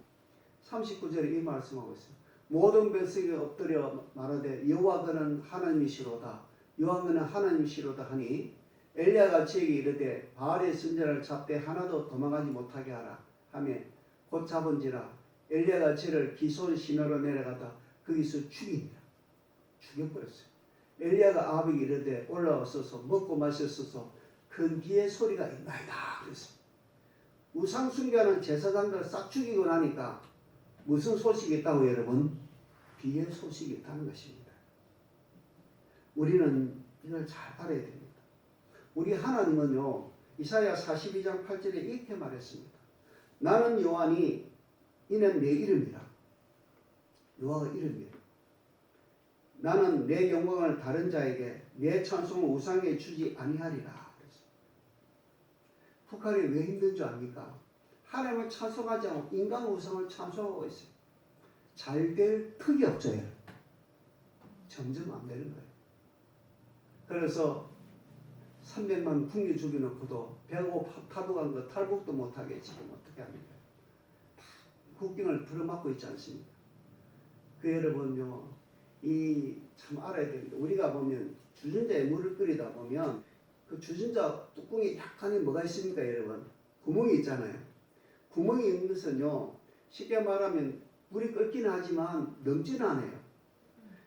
39절에 이 말씀하고 있어요. 모든 백성이 엎드려 말하되 여호와 그는 하나님이시로다. 여호와 그는 하나님이시로다 하니 엘리야가 저에게 이르되 바알의 선지자를 잡되 하나도 도망가지 못하게 하라 하며 곧 잡은지라 엘리야가 저를 기손 시내로 내려가다 거기서 죽이니라. 죽여버렸어요. 엘리야가 아합에게 이르되 올라와서서 먹고 마셨어서 큰 비의 소리가 있나이다 그랬습니다. 우상 숭배하는 제사장들 싹 죽이고 나니까 무슨 소식이 있다고 여러분? 비의 소식이 있다는 것입니다. 우리는 이걸 잘 알아야 됩니다. 우리 하나님은요, 이사야 42장 8절에 이렇게 말했습니다. 나는 요한이 이는 내 이름이라. 여호와가 이름이에요. 나는 내 영광을 다른 자에게 내 찬송을 우상에 주지 아니하리라. 북한이 왜 힘든 줄 압니까? 하나님을 찬송하지 않고 인간 우상을 찬송하고 있어요. 잘 될 턱이 없어요. 점점 안 되는 거예요. 그래서 300만 풍기 죽여놓고도 배고 타도간 거 탈북도 못하게 지금 어떻게 합니까? 국경을 들어막고 있지 않습니까? 그 여러분요, 이 참 알아야 됩니다. 우리가 보면 주전자에 물을 끓이다 보면 그 주전자 뚜껑에 약간의 뭐가 있습니까, 여러분? 구멍이 있잖아요. 구멍이 있는 것은요, 쉽게 말하면 물이 끓기는 하지만 넘지는 않아요.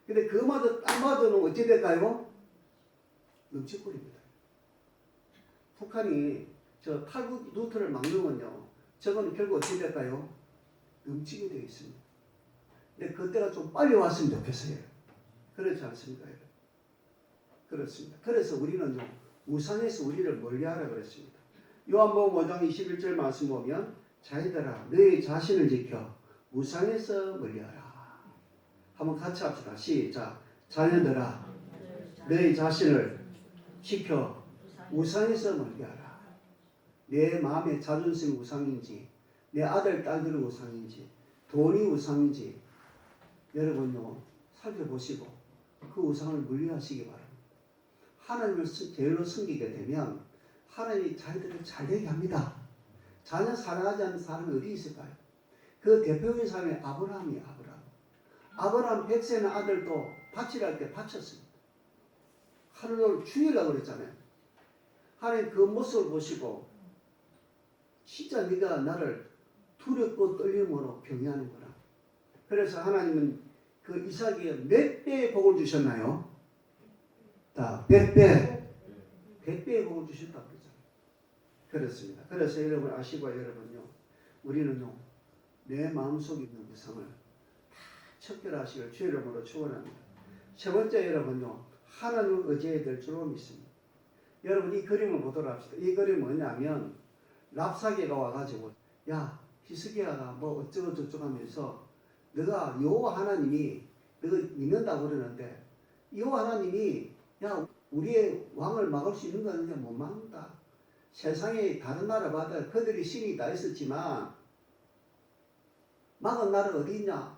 근데 그마저 딱 맞아놓으면 어찌 될까요? 넘쳐버립니다. 북한이 저 탈북 루트를 막으면요, 저거는 결국 어찌 될까요? 넘치게 되어 있습니다. 근데 그때가 좀 빨리 왔으면 좋겠어요. 그렇지 않습니까? 그렇습니다. 그래서 우리는요, 우상에서 우리를 멀리하라 그랬습니다. 요한복음 5장 21절 말씀 보면 자기들아 너희 자신을 지켜 우상에서 멀리하라. 한번 같이 합시다. 시작. 자녀들아 너희 자신을 지켜 우상에서 멀리하라. 내 마음의 자존심이 우상인지 내 아들 딸들이 우상인지 돈이 우상인지 여러분요 살펴보시고 그 우상을 멀리하시기 바랍니다. 하나님을 제일로 섬기게 되면 하나님이 자기들을 잘되게 합니다. 자녀 사랑하지 않는 사람이 어디 있을까요? 그 대표적인 사람이 아브라함이에요. 아브라함 100세는 아들도 바치라 할 때 바쳤습니다. 하늘을 죽이려고 그랬잖아요. 하나님 그 모습을 보시고 진짜 네가 나를 두렵고 떨림으로 병해하는구나. 그래서 하나님은 그 이삭에게 몇 배의 복을 주셨나요? 다 100배. 100배의 복을 주셨다고 그러잖아요. 그렇습니다. 그래서 여러분 아시고 여러분요. 우리는요. 내 마음속에 있는 우상을 다 척결하시길 주의 이름으로 축원합니다. 세 번째 여러분요. 하나님을 의지해야 될 줄로 믿습니다. 여러분 이 그림을 보도록 합시다. 이 그림은 뭐냐면 랍사게가 와가지고 야 히스기야가 뭐 어쩌고 저쩌고 하면서 너가 여호와 하나님이 너가 믿는다고 그러는데 여호와 하나님이 야 우리의 왕을 막을 수 있는 거 아니냐? 못 막는다. 세상에 다른 나라 봐도 그들이 신이 다 있었지만 막은 나라가 어디 있냐?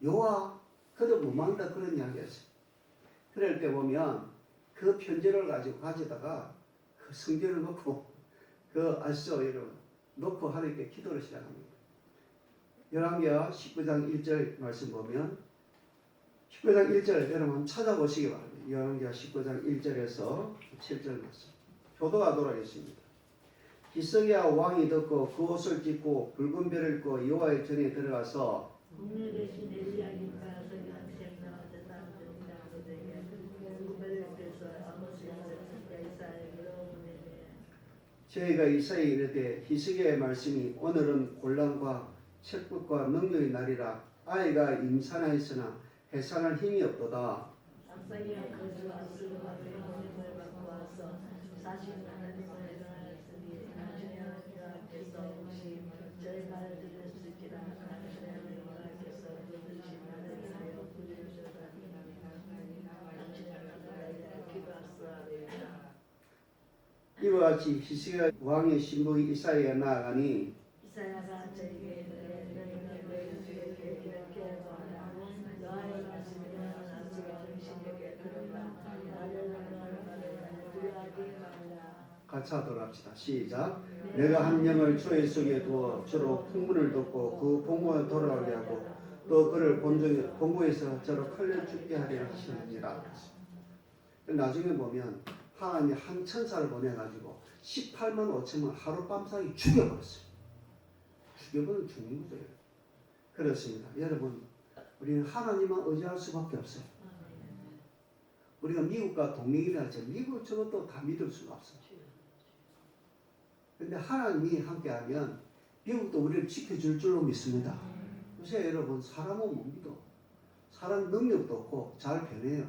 여호와 그들 못 막는다 그런 이야기였어요. 그럴 때 보면 그 편지를 가져다가 그 성경을 놓고 그 아시죠 여러분 놓고 하나님께 기도를 시작합니다. 열왕기하 19장 1절 말씀 보면 19장 1절 여러분 찾아보시기 바랍니다. 열왕기하 19장 1절에서 7절 말씀 교도하도록 하겠습니다. 히스기야 왕이 듣고 그 옷을 찢고 붉은 별을 입고 여호와의 전에 들어가서 저희가 이사야에 이르되 히스기야의 말씀이 오늘은 곤란과 책북과 능력의 날이라 아이가 임산하였으나 해산할 힘이 없도다. 이와 같이 히스기야 왕의 신부인 이사야가 나아가니
이사야가 저에게
같이 하도록 합시다. 시작. 내가 한 영을 주의 속에 두어 주로 풍문을 듣고 그 본국에 돌아가게 하고 또 그를 본국에서 저로 칼려 죽게 하리라 하시느니라. 나중에 보면 하나님이 한 천사를 보내가지고 18만 5천만 하룻밤 사이 죽여버렸어요. 죽여버리면 죽는 거예요. 그렇습니다. 여러분 우리는 하나님만 의지할 수밖에 없어요. 우리가 미국과 동맹이라 하죠. 미국 저것도 다 믿을 수가 없어요. 근데 하나님이 함께하면 미국도 우리를 지켜줄 줄로 믿습니다. 요새 여러분 사람은 못 믿어. 사람 능력도 없고 잘 변해요.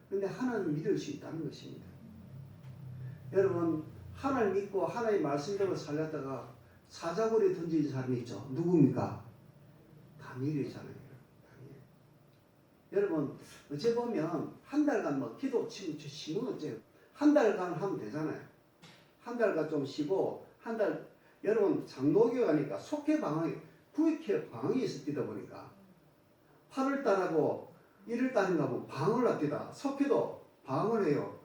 근데 하나님 믿을 수 있다는 것입니다. 여러분 하나님 믿고 하나님 말씀대로 살렸다가 사자굴에 던진 사람이 있죠. 누굽니까? 다니엘이잖아요. 다니엘. 여러분 어째 보면 한 달간 뭐 기도 쉬면 어째요? 한 달간 하면 되잖아요. 한 달간 좀 쉬고 한 달 여러분 장로교 가니까 속회 방황이 9회 방황이 있었다 보니까 8월 달하고 1월 달인가 보면 방황을 합니다. 속회도 방황을 해요.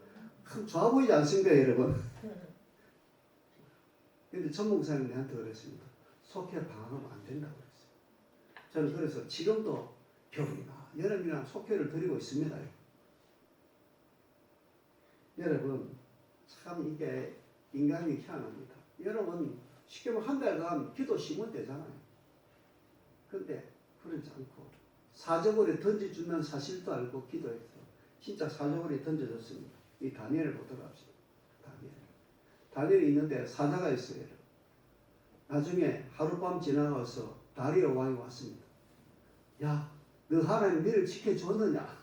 참 좋아 보이지 않습니까 여러분? 근데 전목사님 내한테 그랬습니다. 속회 방황하면 안 된다고 그랬어요. 저는 그래서 지금도 겨울이나 여름이나 속회를 드리고 있습니다. 여러분 참 이게 인간이 희한합니다. 여러분 쉽게 말하면 한 달간 기도 쉬면 되잖아요. 근데 그러지 않고 사저골에 던져주는 사실도 알고 기도해서 진짜 사저골에 던져졌습니다. 이 다니엘을 보도록 합시다. 다니엘이 있는데 사자가 있어요. 나중에 하룻밤 지나가서 다리오 왕이 왔습니다. 야, 너 하나님 너를 지켜줬느냐?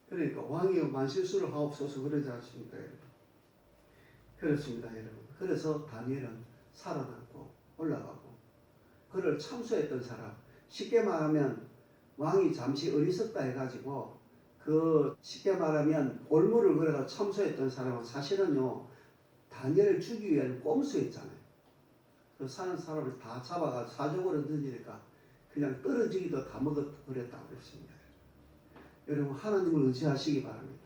그러니까 왕이 만실수를 하옵소서 그러지 않습니까, 여러분? 그렇습니다, 여러분. 그래서 다니엘은 살아남고 올라가고 그를 참수했던 사람, 쉽게 말하면 왕이 잠시 어리석다 해가지고 그 쉽게 말하면 올무를 걸어가 참수했던 사람은 사실은요 다니엘을 죽이기 위한 꼼수였잖아요. 그 사는 사람을 다 잡아가 사족으로 던지니까 그냥 떨어지기도 다 먹어버렸다고 그랬습니다. 여러분 하나님을 의지하시기 바랍니다.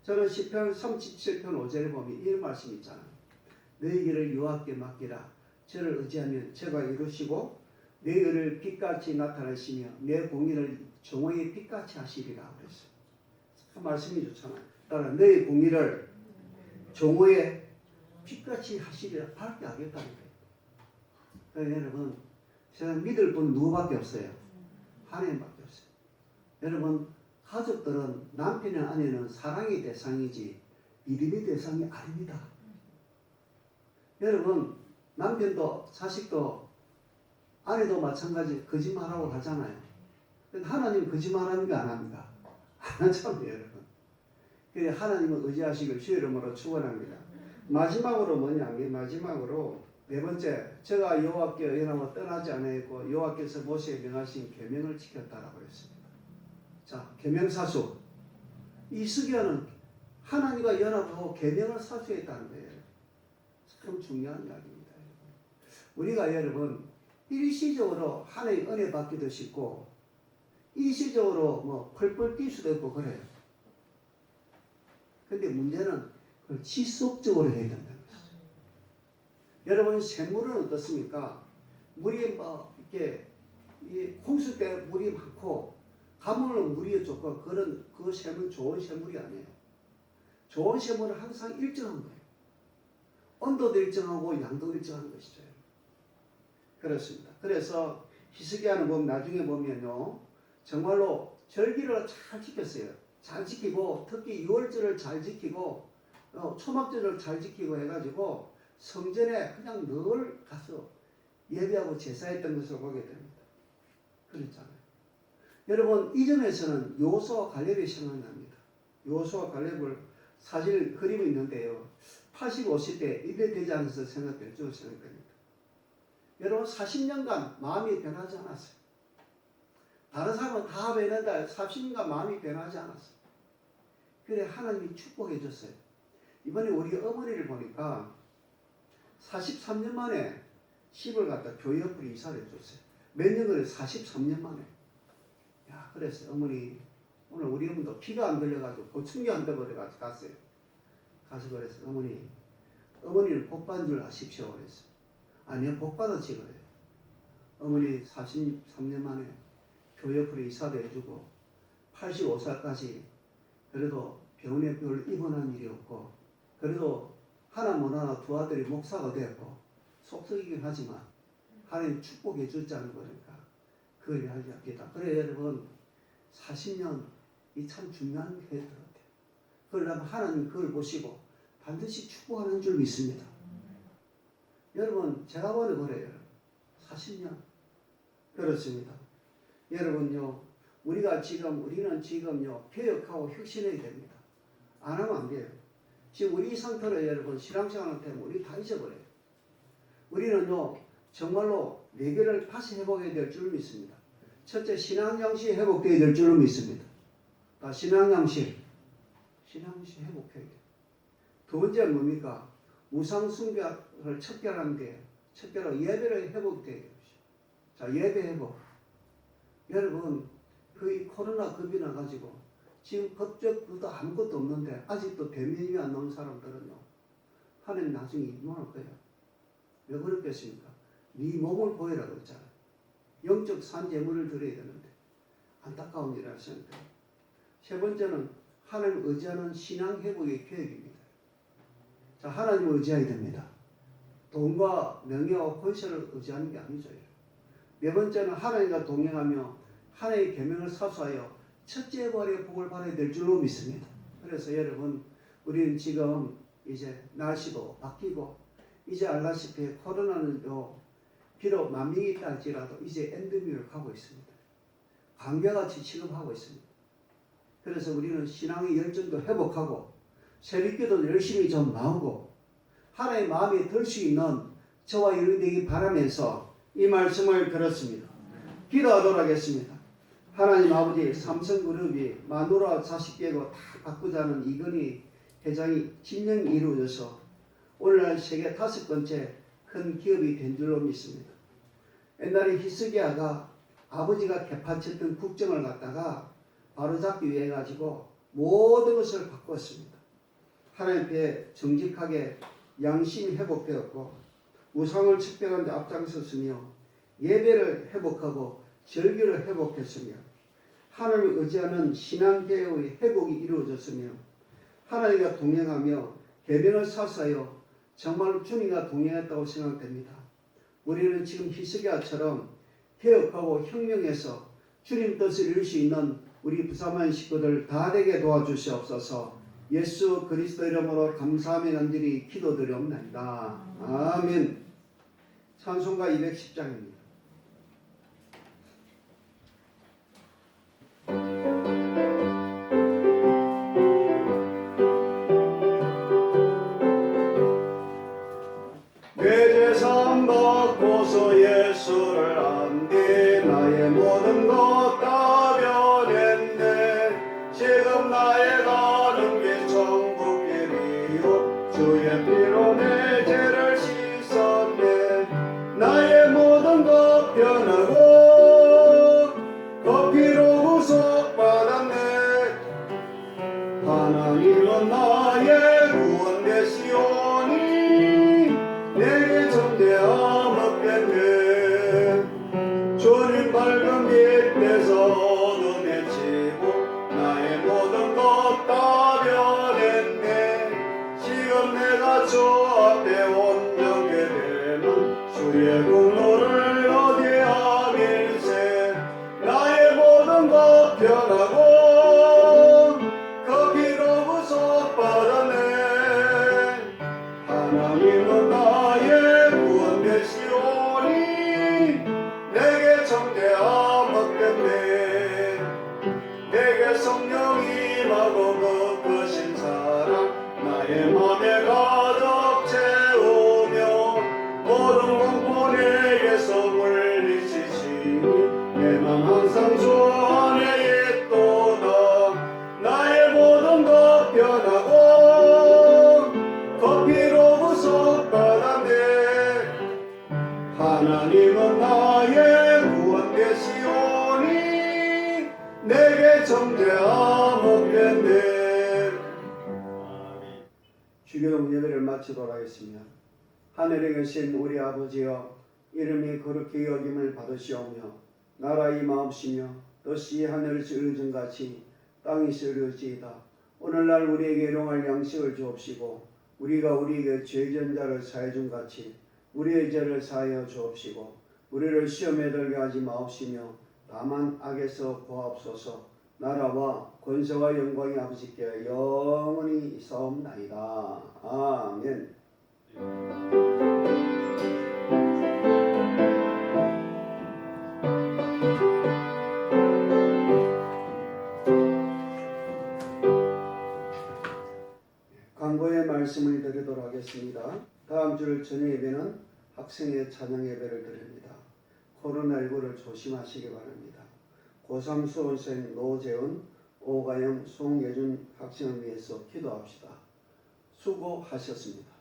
저는 시편 37편 5절에 보면 이런 말씀이 있잖아요. 너희 길을 여호와께 맡기라. 저를 의지하면 저가 이루시고 내 의를 빛같이 나타내시며 내 공의를 정오의 빛같이 하시리라 그랬어요. 그 말씀이 좋잖아요. 따라 너희 공의를 정오의 빛같이 하시리라 밝게 하겠다는 거예요. 그러니까 여러분 세상 믿을 분 누구밖에 없어요? 하나님밖에 없어요. 여러분 가족들은 남편이나 아내는 사랑의 대상이지 믿음의 대상이 아닙니다. 여러분 남편도 자식도 아내도 마찬가지 거짓말하고 하잖아요. 근데 하나님 거짓말하는 거 안 합니다. 안 하잖아요, 여러분. 그래 하나님을 의지하시길 주의 이름으로 축원합니다. 마지막으로 뭐냐면 마지막으로 네 번째 제가 여호와께 연합을 떠나지 않았고 여호와께서 모세에 명하신 계명을 지켰다라고 그랬습니다. 자, 계명 사수. 이스기야는 하나님과 연합하고 계명을 사수했다는 거예요. 참 중요한 이야기입니다. 우리가 여러분 일시적으로 하나님 은혜 받기도 쉽고 일시적으로 뭐 펄펄 뛸 수도 있고 그래요. 근데 문제는 그걸 지속적으로 해야 된다는 것이죠. 여러분 샘물은 어떻습니까? 물이 뭐 이렇게 이 홍수 때 물이 많고 가물은 물이 좋고 그 샘은 좋은 샘물이 아니에요. 좋은 샘물은 항상 일정한 거예요. 온도도 일정하고 양도 일정한 것이죠. 그렇습니다. 그래서 히스기야는 보면 나중에 보면요. 정말로 절기를 잘 지켰어요. 잘 지키고 특히 6월절을 잘 지키고 초막절을 잘 지키고 해가지고 성전에 그냥 늘 가서 예배하고 제사했던 것을 보게 됩니다. 그렇잖아요. 여러분 이 점에서는 여호수아와 갈렙이 생각납니다. 여호수아와 갈렙을 사실 그림이 있는데요. 85세 때 입에 되지 않아서 생각될 줄 생각됩니다. 여러분 40년간 마음이 변하지 않았어요. 다른 사람은 다 변한다. 40년간 마음이 변하지 않았어요. 그래 하나님이 축복해 줬어요. 이번에 우리 어머니를 보니까 43년 만에 집을 갖다 교회 옆으로 이사를 해줬어요. 몇 년 전에 43년 만에. 야, 그랬어요. 어머니 오늘 우리 어머니도 피가 안 들려가지고 보충기 안 돼버려가지고 갔어요. 가서 그랬어요. 어머니는 복 받은 줄 아십시오. 그랬어요. 아니요, 복 받았지 그래요. 어머니 43년 만에 교회 옆으로 이사도 해주고 85살까지 그래도 병원에 별 입원한 일이 없고 그래도 하나 못 하나 두 아들이 목사가 되었고 속썩이긴 하지만 하나님 축복해 줬자는 거니까 그걸 이야기합니다. 그래 여러분 40년 이 참 중요한 해들 같아요. 그러려면 하나님 그걸 보시고 반드시 축복하는 줄 믿습니다. 여러분 제가 보는 거래요. 40년 그렇습니다. 여러분요 우리는 지금요 개혁하고 혁신해야 됩니다. 안 하면 안 돼요. 지금 우리 상태로 여러분 신앙생활 때문에 우리 다 잊어버려요. 우리는요 정말로 네 개를 다시 회복해야 될 줄 믿습니다. 첫째, 신앙 양식이 회복되어야 될 줄 믿습니다. 신앙 양식 회복해야 돼요. 두 번째는 뭡니까? 우상 숭배를 척결하는 게 첫째로 예배를 회복돼야 돼요. 자, 예배 회복. 여러분 거의 코로나 겁이 나가지고 지금 법적 그도 아무것도 없는데 아직도 대면이 안 나온 사람들은요 하나님 나중에 이만할 거예요. 왜 그렇겠습니까? 네 몸을 보여라 그랬잖아요. 영적 산재물을 드려야 되는데 안타까운 일이라 생각해요. 세 번째는 하나님 의지하는 신앙 회복의 계획입니다. 자, 하나님을 의지해야 됩니다. 돈과 명예와 권세를 의지하는 게 아니죠. 네 번째는 하나님과 동행하며 하나님의 계명을 사수하여 첫째 벌의 복을 받아야 될 줄로 믿습니다. 그래서 여러분 우리는 지금 이제 날씨도 바뀌고 이제 알다시피 코로나는요 비록 만명이 있다 할지라도 이제 엔데믹을 가고 있습니다. 감기같이 취급하고 있습니다. 그래서 우리는 신앙의 열정도 회복하고 새벽기도 열심히 좀 나오고 하나님의 마음에 들 수 있는 저와 여러분이 되기 바라면서 이 말씀을 들었습니다. 기도하도록 하겠습니다. 하나님 아버지, 삼성그룹이 마누라 자식 빼고 다 바꾸자는 이건희 회장이 진정이 이루어져서 오늘날 세계 5번째 큰 기업이 된 줄로 믿습니다. 옛날에 히스기야가 아버지가 개판쳤던 국정을 갖다가 바로잡기 위해 가지고 모든 것을 바꿨습니다. 하나님 앞에 정직하게 양심이 회복되었고 우상을 척결하는 데 앞장섰으며 예배를 회복하고 절기를 회복했으며 하나님을 의지하는 신앙계의 회복이 이루어졌으며 하나님과 동행하며 계명을 사수하여 정말 주님과 동행했다고 생각됩니다. 우리는 지금 히스기야처럼 개혁하고 혁명해서 주님 뜻을 이룰 수 있는 우리 부사만 식구들 다 되게 도와주시옵소서. 예수 그리스도 이름으로 감사하며 간절히 기도드리옵나이다. 아멘. 찬송가 210장입니다. 내 재산 받고서 예수를 안되 나의 모든 것 다 변했네. 지금 나의 가는 길 천국길이요 주의 피로 내 죄를 씻었네. 나의 모든 것 변하고 그 피로 구속받았네. 하나님은 나의 구원 되시오니 내게 정죄함 없겠네. 주님 밝은 빛에서 어둠에 치고 나의 모든 것 다 변했네. 지금 내가 주 앞에 온전케 되는 주의 공로를 어디함일세. 나의 모든 것 변하고 그 피로 구속받았네. 하나님은 나의 구원 되시오니 내게 정죄함 없겠네. 내게 성령 임하고 거푸신 사랑 나의 맘에 가득 채우며 모든 공포 내게서 물리치시니 내 맘 항상 주 안에 있도다. 나의 모든 것 변하고 그 피로 구속받았네. 하나님은 나의 구원 되시오니 내게 정죄함 없겠네. 주기도 예배를 마치도록 하겠습니다. 하늘에 계신 우리 아버지여, 이름이 거룩히 여김을 받으시오며 나라의 마옵시며 뜻이 하늘에서 이루어진 같이 땅에서 이루어지이다. 오늘날 우리에게 일용할 양식을 주옵시고 우리가 우리에게 죄진 자를 사해 준 같이 우리의 죄를 사하여 주옵시고 우리를 시험에 들게 하지 마옵시며 다만 악에서 구하옵소서. 나라와 권세와 영광이 아버지께 영원히 있사옵나이다. 아멘. 말씀을 드리도록 하겠습니다. 다음 주 저녁 예배는 학생의 찬양 예배를 드립니다. 코로나19를 조심하시기 바랍니다. 고3 수험생 노재은, 오가영, 송예준 학생을 위해서 기도합시다. 수고하셨습니다.